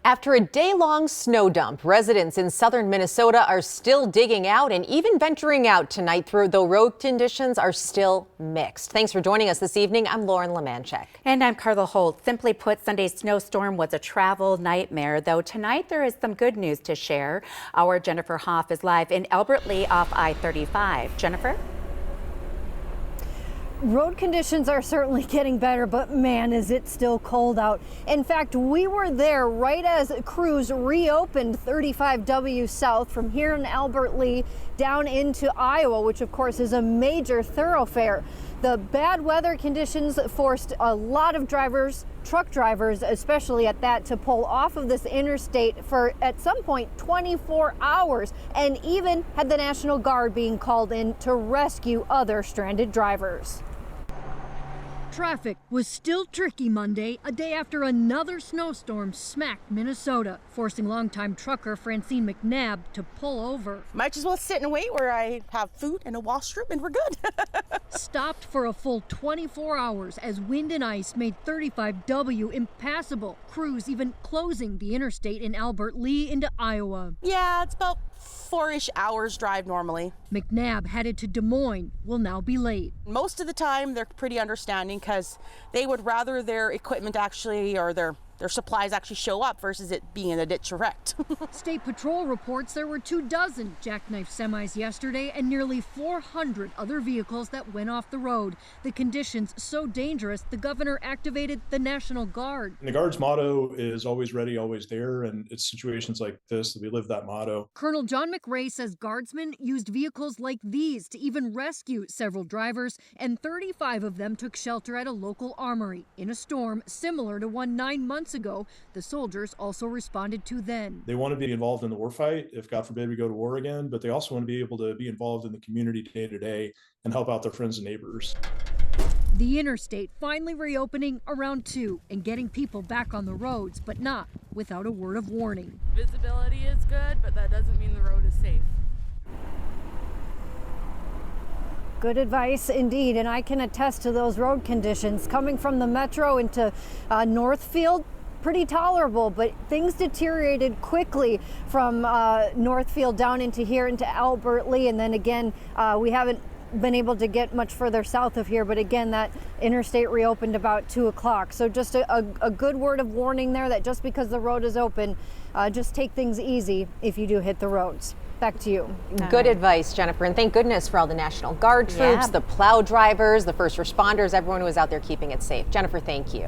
After a day-long snow dump, residents in southern Minnesota are still digging out and even venturing out tonight, though road conditions are still mixed. Thanks for joining us this evening. I'm Lauren Lemanchek. And I'm Carla Holt. Simply put, Sunday's snowstorm was a travel nightmare, though tonight there is some good news to share. Our Jennifer Hoff is live in Albert Lea off I-35. Jennifer? Road conditions are certainly getting better, but man, is it still cold out. In fact, we were there right as crews reopened 35W South from here in Albert Lea down into Iowa, which of course is a major thoroughfare. The bad weather conditions forced a lot of drivers, truck drivers especially at that, to pull off of this interstate for at some point 24 hours, and even had the National Guard being called in to rescue other stranded drivers. Traffic was still tricky Monday, a day after another snowstorm smacked Minnesota, forcing longtime trucker Francine McNabb to pull over. Might as well sit and wait where I have food and a washroom and we're good. Stopped for a full 24 hours as wind and ice made 35W impassable. Crews even closing the interstate in Albert Lea into Iowa. Yeah, it's about 4-ish hours drive normally. McNabb headed to Des Moines, will now be late. Most of the time they're pretty understanding because they would rather their equipment actually, or their supplies actually show up versus it being in a ditch or wrecked. State Patrol reports there were 24 jackknife semis yesterday and nearly 400 other vehicles that went off the road. The conditions so dangerous, the governor activated the National Guard. And the Guard's motto is always ready, always there, and it's situations like this that we live that motto. Colonel John McRae says Guardsmen used vehicles like these to even rescue several drivers, and 35 of them took shelter at a local armory in a storm similar to one 9 months ago. The soldiers also responded to then. They want to be involved in the warfight if, God forbid, we go to war again, but they also want to be able to be involved in the community day to day and help out their friends and neighbors. The interstate finally reopening around 2 and getting people back on the roads, but not without a word of warning. Visibility is good, but that doesn't mean the road is safe. Good advice indeed, and I can attest to those road conditions. Coming from the metro into Northfield, pretty tolerable, but things deteriorated quickly from Northfield down into here into Albert Lea, and then again we haven't been able to get much further south of here, but again that interstate reopened about 2 o'clock. So just a good word of warning there, that just because the road is open, just take things easy if you do hit the roads. Back to you. Good advice, Jennifer, and thank goodness for all the National Guard troops, the plow drivers, the first responders, everyone who was out there keeping it safe. Jennifer, thank you.